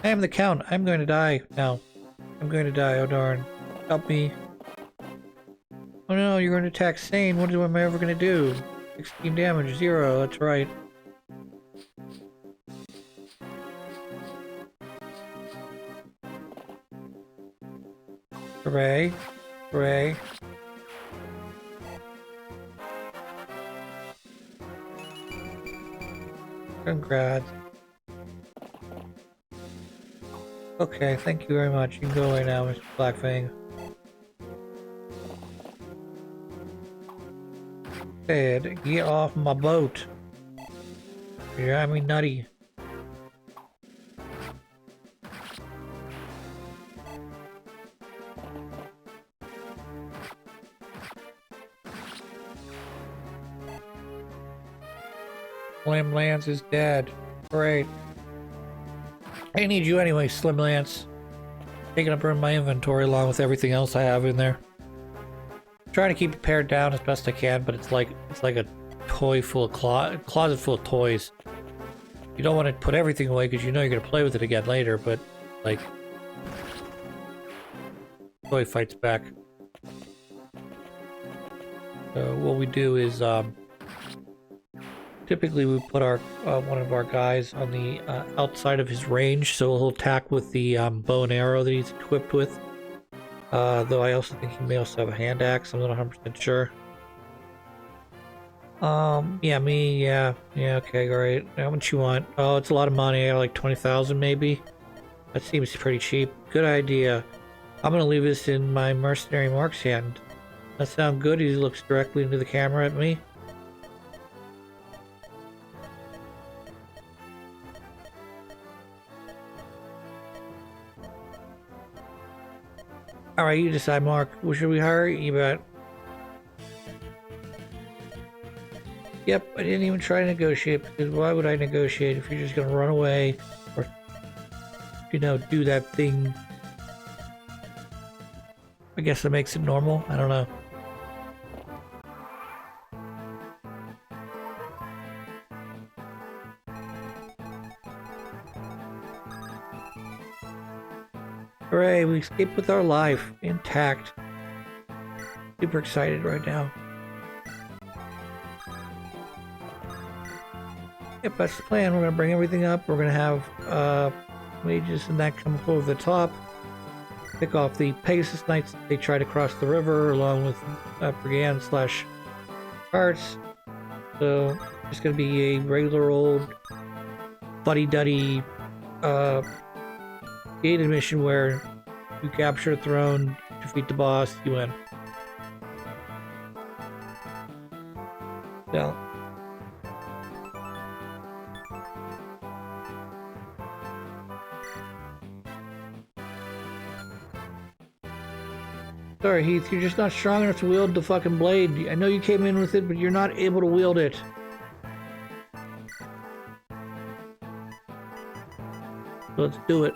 I am the Count. I'm going to die now. I'm going to die. Oh darn. Help me. Oh no, you're going to attack Sane. What am I ever going to do? 16 damage, 0. That's right. Hooray. Hooray. Congrats. Okay, thank you very much. You can go away now, Mr. Blackfang. Ed, get off my boat. You're driving me nutty. Slim Lance is dead. Great. I need you anyway, Slim Lance. Taking up room in my inventory along with everything else I have in there. I'm trying to keep it pared down as best I can, but it's like a toy full of closet full of toys. You don't want to put everything away because you know you're gonna play with it again later, but like toy fights back. So what we do is typically we put our one of our guys on the outside of his range, so he'll attack with the bow and arrow that he's equipped with. Though I also think he may also have a hand axe. I'm not 100% sure. Yeah, me, yeah, okay, great. How much you want? Oh, it's a lot of money. I got like 20,000 maybe. That seems pretty cheap. Good idea. I'm gonna leave this in my mercenary Mark's hand. That sound good? He looks directly into the camera at me. Alright, you decide, Mark. Who should we hire? You bet. Yep, I didn't even try to negotiate, because why would I negotiate if you're just gonna run away or, you know, do that thing? I guess that makes it normal. I don't know. Hooray, we escaped with our life intact. Super excited right now. Yep, that's the plan. We're gonna bring everything up. We're gonna have mages and that come over the top. Pick off the Pegasus Knights. They try to cross the river along with brigands slash carts. So it's gonna be a regular old fuddy-duddy gated mission where you capture a throne, defeat the boss, you win. So sorry, Heath, you're just not strong enough to wield the fucking blade. I know you came in with it, but you're not able to wield it. So let's do it.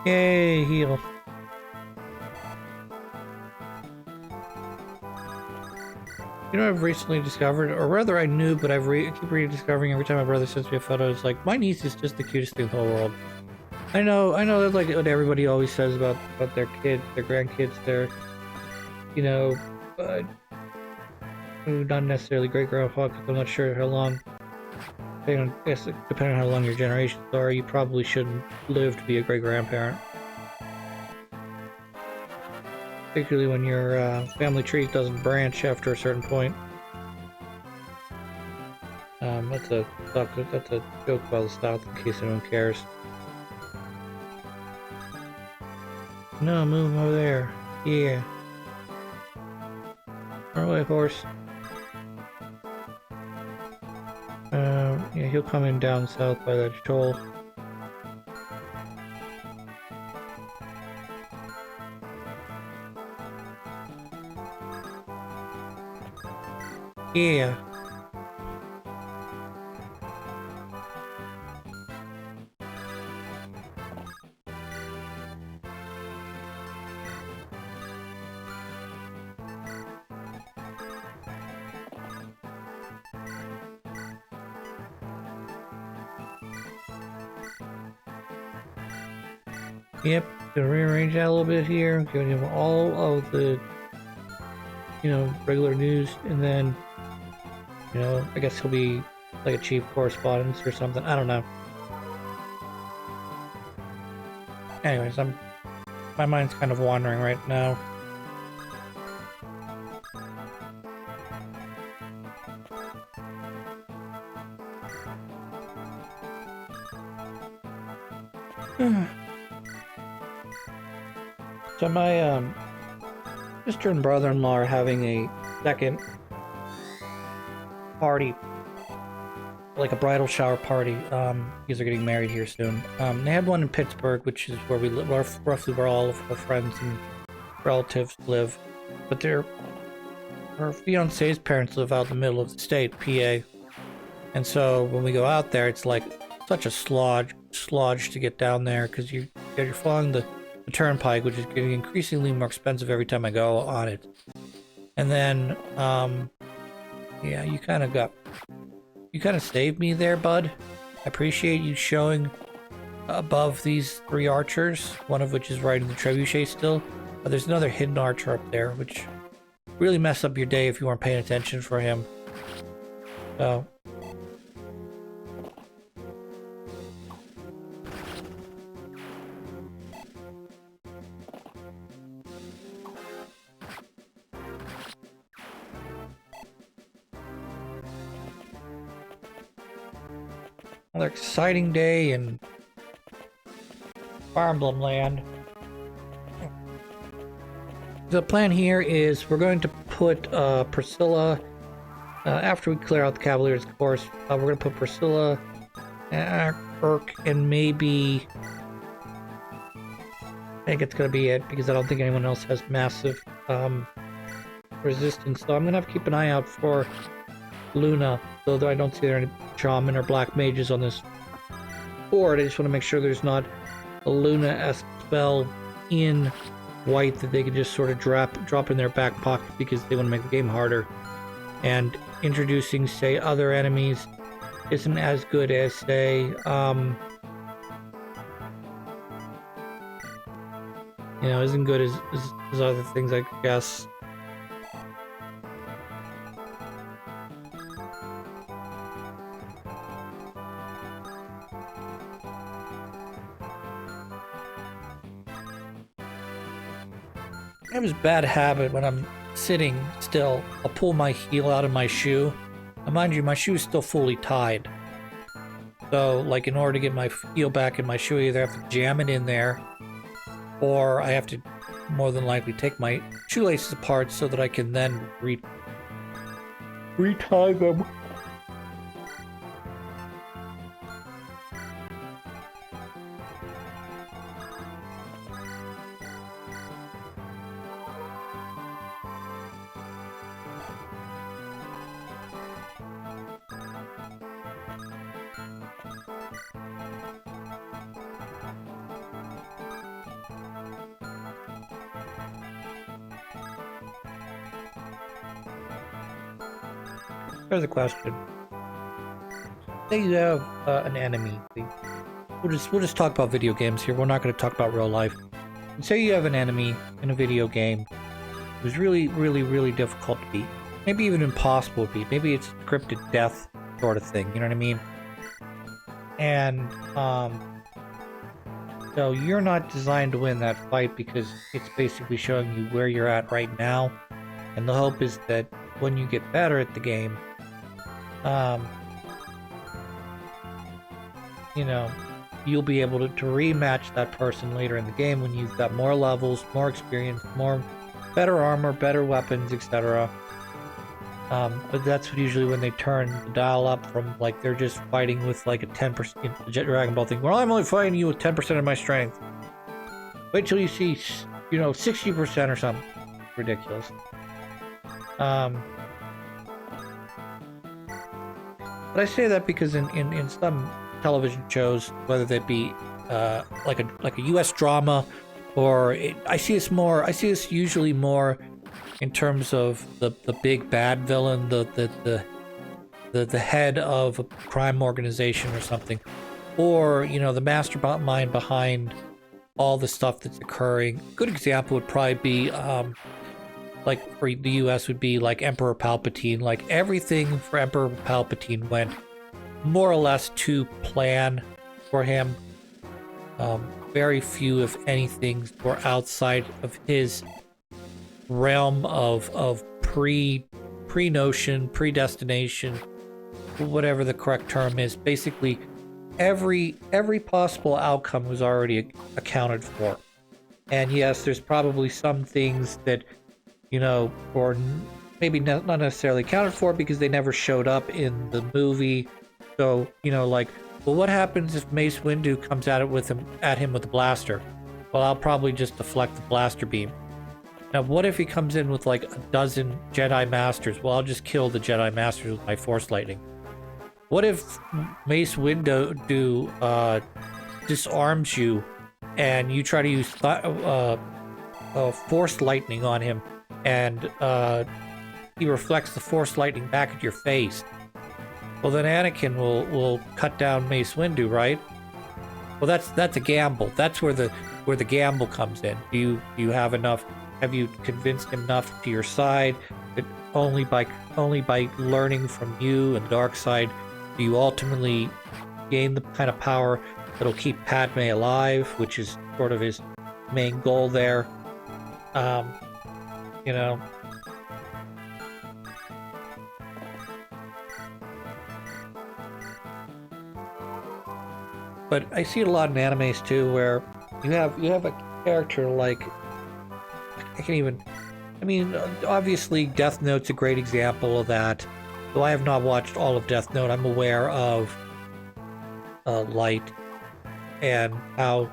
Yay, heal. You know what I've recently discovered, or rather I knew, but I keep rediscovering every time my brother sends me a photo. It's like, my niece is just the cutest thing in the whole world. I know that's like what everybody always says about their kids, their grandkids, their, you know, not necessarily great-grandpa, because I'm not sure how long, depending on how long your generations are, you probably shouldn't live to be a great-grandparent. Particularly when your family tree doesn't branch after a certain point. That's a joke about the South, in case anyone cares. No, move over there. Yeah. Run away, horse. Yeah, he'll come in down south by that shoal. Yeah. Yep, gonna rearrange that a little bit here, giving him all of the, regular news, and then, I guess he'll be like a chief correspondent or something. I don't know. Anyways, my mind's kind of wandering right now. So my sister and brother-in-law are having a second party, like a bridal shower party, because they're getting married here soon. They had one in Pittsburgh, which is where we live, roughly where all of our friends and relatives live. But her fiance's parents live out in the middle of the state, PA. And so when we go out there, it's like such a slodge to get down there, because you're following the turnpike, which is getting increasingly more expensive every time I go on it. And then, yeah, you kind of saved me there, bud. I appreciate you showing above these 3 archers, one of which is riding the trebuchet still. But there's another hidden archer up there, which really mess up your day if you weren't paying attention for him. So... another exciting day in Fire Emblem land. The plan here is we're going to put Priscilla, after we clear out the Cavaliers, of course, we're going to put Priscilla, Urk, and maybe... I think it's going to be it, because I don't think anyone else has massive resistance. So I'm going to have to keep an eye out for Luna, though I don't see there any shaman or black mages on this board. I just want to make sure there's not a Luna-esque spell in white that they can just sort of drop in their back pocket because they want to make the game harder. And introducing, say, other enemies isn't as good as, say, isn't good as other things, I guess. I have this bad habit when I'm sitting still, I'll pull my heel out of my shoe. Now mind you, my shoe is still fully tied. So, like, in order to get my heel back in my shoe, I either have to jam it in there, or I have to more than likely take my shoelaces apart so that I can then retie them. Here's a question. Say you have an enemy. We'll just talk about video games here. We're not going to talk about real life. Say you have an enemy in a video game who's really, really, really difficult to beat. Maybe even impossible to beat. Maybe it's scripted death sort of thing. You know what I mean? And so you're not designed to win that fight because it's basically showing you where you're at right now. And the hope is that when you get better at the game, you'll be able to rematch that person later in the game when you've got more levels, more experience, better armor, better weapons, etc. But that's usually when they turn the dial up from, like, they're just fighting with like a 10%, the Dragon Ball thing. Well, I'm only fighting you with 10% of my strength. Wait till you see, 60% or something. Ridiculous. But I say that because in some television shows, whether they be like a U.S. drama, or I see this usually more in terms of the big bad villain, the head of a crime organization or something, or the mastermind behind all the stuff that's occurring. Good example would probably be like for the US would be like Emperor Palpatine. Like everything for Emperor Palpatine went more or less to plan for him. Very few, if anything, were outside of his realm of pre-notion, predestination, whatever the correct term is. Basically, every possible outcome was already accounted for. And yes, there's probably some things that, or maybe not necessarily accounted for because they never showed up in the movie. So, like, well, what happens if Mace Windu comes at him with a blaster? Well, I'll probably just deflect the blaster beam. Now, what if he comes in with like a dozen Jedi Masters? Well, I'll just kill the Jedi Masters with my Force Lightning. What if Mace Windu disarms you and you try to use Force Lightning on him, and he reflects the Force Lightning back at your face? Well, then Anakin will cut down Mace Windu, right? Well, that's a gamble. That's where the gamble comes in. Do you have enough? Have you convinced him enough to your side that only by learning from you and the dark side do you ultimately gain the kind of power that'll keep Padme alive, which is sort of his main goal there. But I see it a lot in animes too, where you have a character like, obviously Death Note's a great example of that. Though I have not watched all of Death Note, I'm aware of Light and how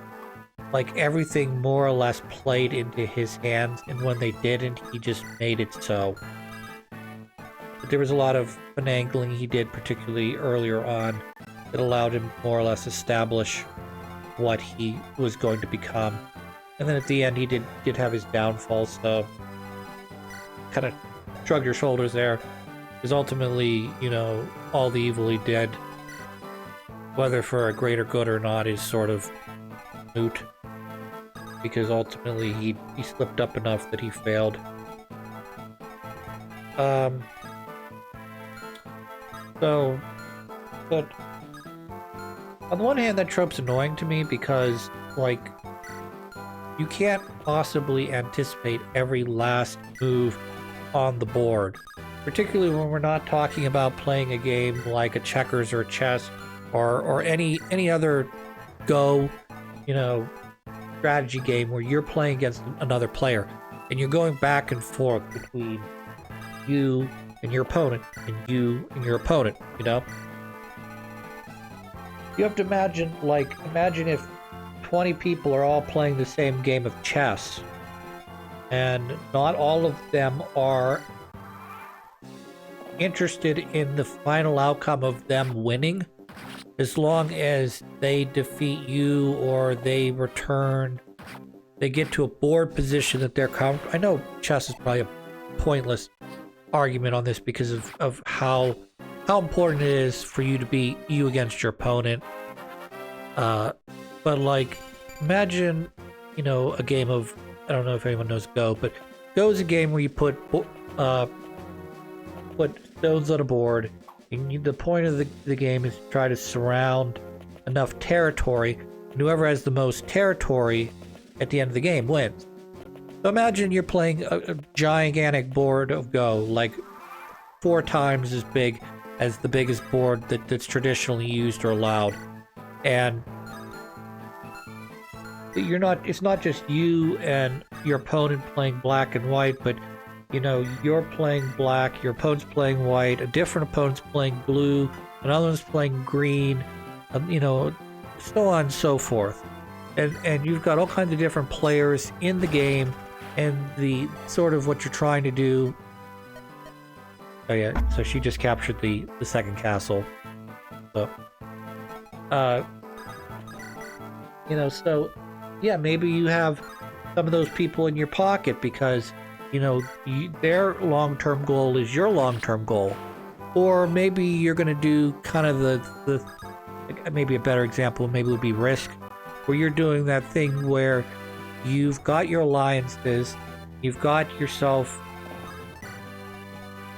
like everything more or less played into his hands, and when they didn't, he just made it so. But there was a lot of finagling he did, particularly earlier on, that allowed him more or less establish what he was going to become. And then at the end, he did have his downfalls, so kind of shrug your shoulders there. Because ultimately, all the evil he did, whether for a greater good or not, is sort of moot. Because ultimately, he slipped up enough that he failed. But on the one hand, that trope's annoying to me because, like, you can't possibly anticipate every last move on the board. Particularly when we're not talking about playing a game like a checkers or a chess or any other Go, strategy game where you're playing against another player and you're going back and forth between you and your opponent and you and your opponent, You have to imagine if 20 people are all playing the same game of chess, and not all of them are interested in the final outcome of them winning, as long as they defeat you or they get to a board position that they're comfortable. I know chess is probably a pointless argument on this because of how important it is for you to be you against your opponent. But like, imagine, a game of, I don't know if anyone knows Go, but Go is a game where you put stones on a board, and the point of the game is to try to surround enough territory, and whoever has the most territory at the end of the game wins. So imagine you're playing a gigantic board of Go, like 4 times as big as the biggest board that's traditionally used or allowed. And it's not just you and your opponent playing black and white, but you know, you're playing black, your opponent's playing white, a different opponent's playing blue, another one's playing green, you know, so on and so forth. And you've got all kinds of different players in the game, and the sort of what you're trying to do. Oh yeah, so she just captured the second castle. So, you know, so yeah, maybe you have some of those people in your pocket because, you know, their long-term goal is your long-term goal. Or maybe you're going to do kind of the maybe a better example maybe would be Risk, where you're doing that thing where you've got your alliances, you've got yourself,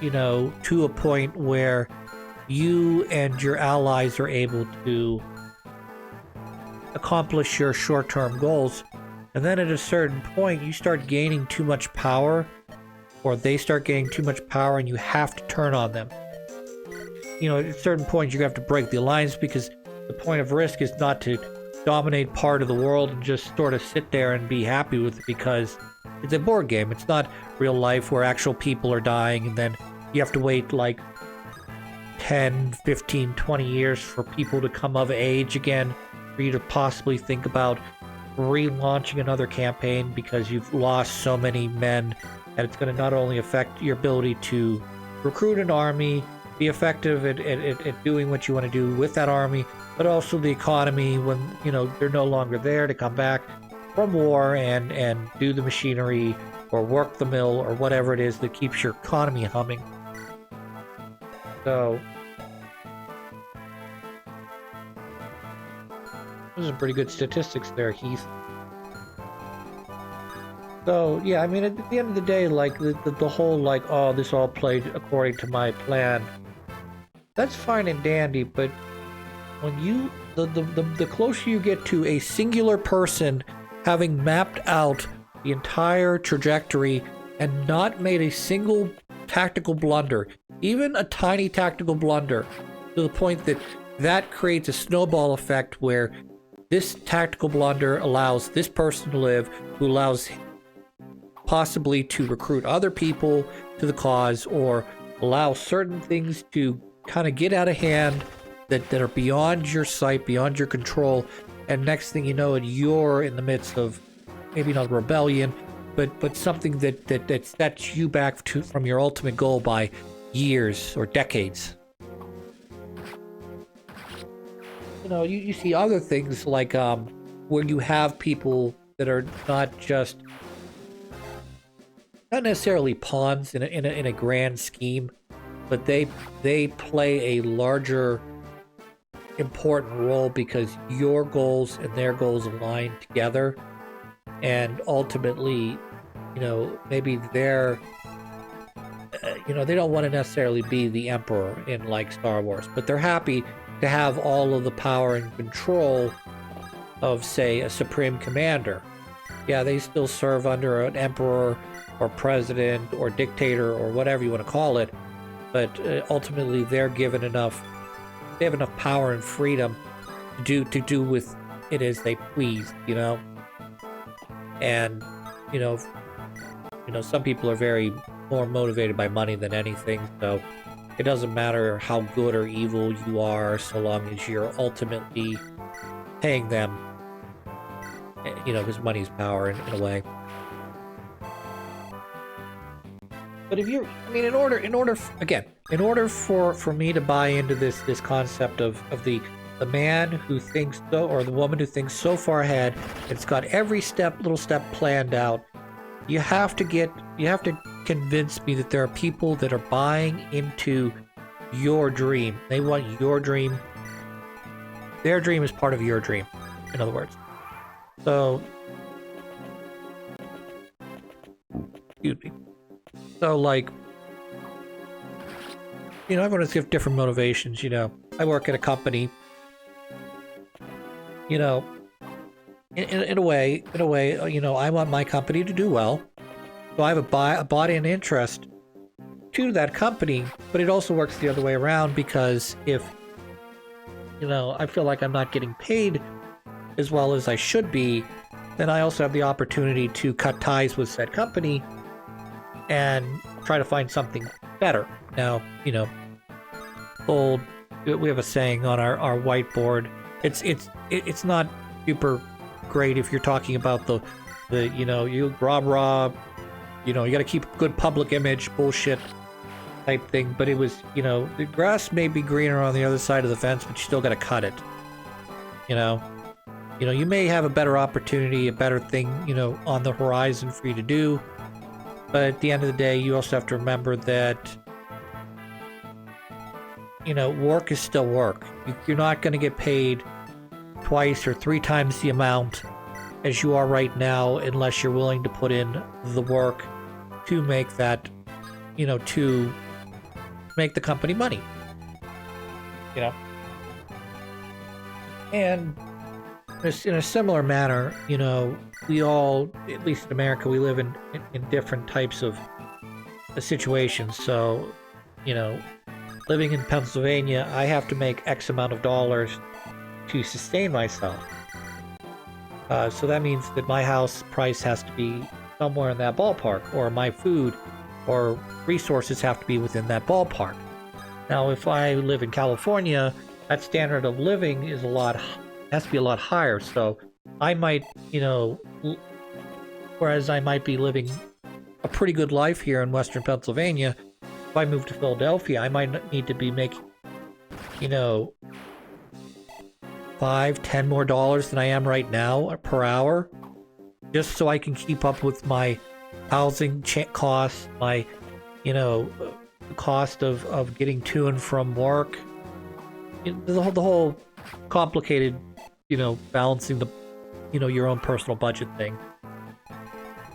you know, to a point where you and your allies are able to accomplish your short-term goals. And then at a certain point, you start gaining too much power, or they start gaining too much power, and you have to turn on them. You know, at a certain point, you're going to have to break the alliance, because the point of Risk is not to dominate part of the world and just sort of sit there and be happy with it, because it's a board game. It's not real life where actual people are dying, and then you have to wait like 10, 15, 20 years for people to come of age again, for you to possibly think about relaunching another campaign because you've lost so many men, and it's going to not only affect your ability to recruit an army, be effective at doing what you want to do with that army, but also the economy when, you know, they're no longer there to come back from war and do the machinery or work the mill or whatever it is that keeps your economy humming. So those are pretty good statistics there, Heath. So, yeah, I mean, at the end of the day, like, the whole, like, oh, this all played according to my plan, that's fine and dandy, but when you, the closer you get to a singular person having mapped out the entire trajectory and not made a single tactical blunder, even a tiny tactical blunder, to the point that that creates a snowball effect where this tactical blunder allows this person to live, who allows possibly to recruit other people to the cause, or allow certain things to kind of get out of hand that are beyond your sight, beyond your control, and next thing you know, you're in the midst of maybe not rebellion, but something that sets you back from your ultimate goal by years or decades. You know, you see other things like where you have people that are not necessarily pawns in a grand scheme, but they play a larger important role because your goals and their goals align together, and ultimately, you know, maybe they're you know, they don't want to necessarily be the emperor in like Star Wars, but they're happy to have all of the power and control of, say, a supreme commander. Yeah, they still serve under an emperor or president or dictator or whatever you want to call it, but ultimately they're given enough, they have enough power and freedom to do with it as they please, you know. And you know, some people are very more motivated by money than anything, so it doesn't matter how good or evil you are, so long as you're ultimately paying them, you know, because money's power in a way. But if you're, I mean, in order for me to buy into this concept of the man who thinks so, or the woman who thinks so far ahead, it's got every little step planned out, you have to convince me that there are people that are buying into your dream. They want your dream. Their dream is part of your dream, in other words. So, excuse me. So, like, you know, everyone has different motivations, you know. I work at a company, you know, in a way, you know, I want my company to do well. So I have a bought-in interest to that company, but it also works the other way around, because if, you know, I feel like I'm not getting paid as well as I should be, then I also have the opportunity to cut ties with said company and try to find something better. Now, you know, we have a saying on our whiteboard. It's not super great if you're talking about the you know, you rah, you know, you got to keep good public image bullshit type thing. But it was, you know, the grass may be greener on the other side of the fence, but you still got to cut it. You know, you may have a better opportunity, a better thing, you know, on the horizon for you to do. But at the end of the day, you also have to remember that, you know, work is still work. You're not going to get paid twice or 3 times the amount as you are right now unless you're willing to put in the work to make that, you know, to make the company money. You know? And in a similar manner, you know, we all, at least in America, we live in different types of situations. So, you know, living in Pennsylvania, I have to make X amount of dollars to sustain myself. So that means that my house price has to be somewhere in that ballpark, or my food or resources have to be within that ballpark. Now, if I live in California, that standard of living is has to be a lot higher. So I might, you know, whereas I might be living a pretty good life here in Western Pennsylvania, if I move to Philadelphia, I might need to be making, you know, $5-10 more than I am right now per hour, just so I can keep up with my housing costs, my, you know, cost of getting to and from work. The whole complicated, you know, balancing the, you know, your own personal budget thing.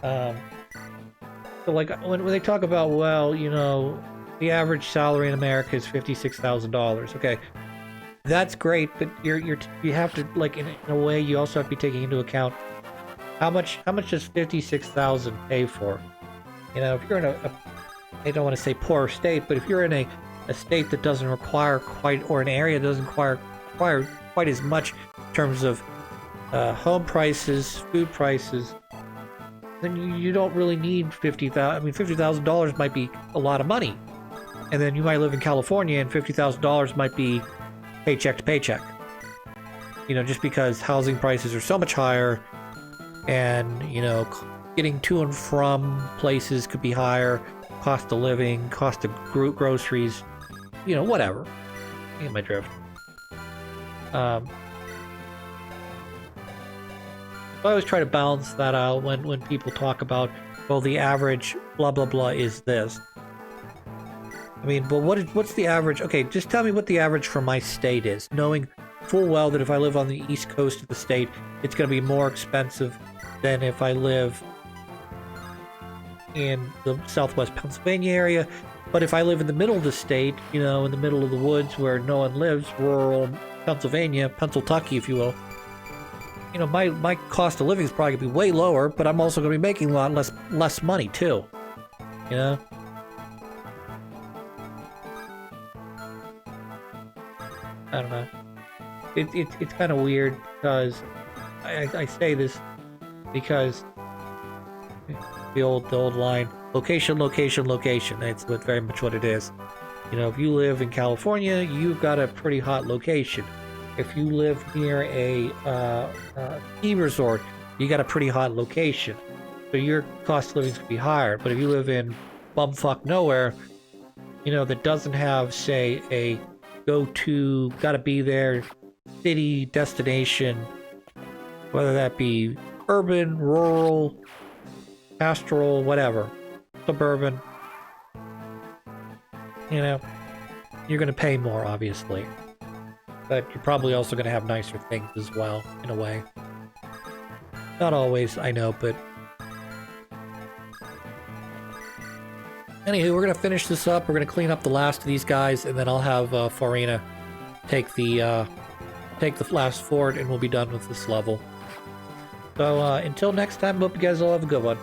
So like when they talk about, well, you know, the average salary in America is $56,000. Okay, that's great, but you have to, like, in a way, you also have to be taking into account how much does 56,000 pay for? You know, if you're in I don't want to say poor state, but if you're in a state that doesn't require quite, or an area that doesn't require quite as much in terms of home prices, food prices, then you don't really need $50,000. I mean, $50,000 might be a lot of money, and then you might live in California, and $50,000 might be paycheck to paycheck. You know, just because housing prices are so much higher, and, you know, getting to and from places could be higher, cost of living, cost of groceries, you know, whatever. You get my drift. So I always try to balance that out when people talk about, well, the average blah blah blah is this. I mean, but what's the average? Okay, just tell me what the average for my state is, knowing full well that if I live on the east coast of the state, it's going to be more expensive than if I live in the southwest Pennsylvania area. But if I live in the middle of the state, you know, in the middle of the woods where no one lives, rural Pennsylvania, Pennsyltucky, if you will, you know, my cost of living is probably going to be way lower, but I'm also going to be making a lot less money too, you know? I don't know. It's kind of weird because I say this because the old line, location, location, location. It's very much what it is. You know, if you live in California, you've got a pretty hot location. If you live near a ski resort, you got a pretty hot location. So your cost of living is going to be higher. But if you live in bumfuck nowhere, you know, that doesn't have, say, a go-to, gotta be there, city, destination, whether that be urban, rural, pastoral, whatever, suburban, you know, you're going to pay more, obviously. But you're probably also going to have nicer things as well, in a way. Not always, I know, but... Anywho, we're going to finish this up. We're going to clean up the last of these guys, and then I'll have Farina take the last fort, and we'll be done with this level. So, until next time, hope you guys all have a good one.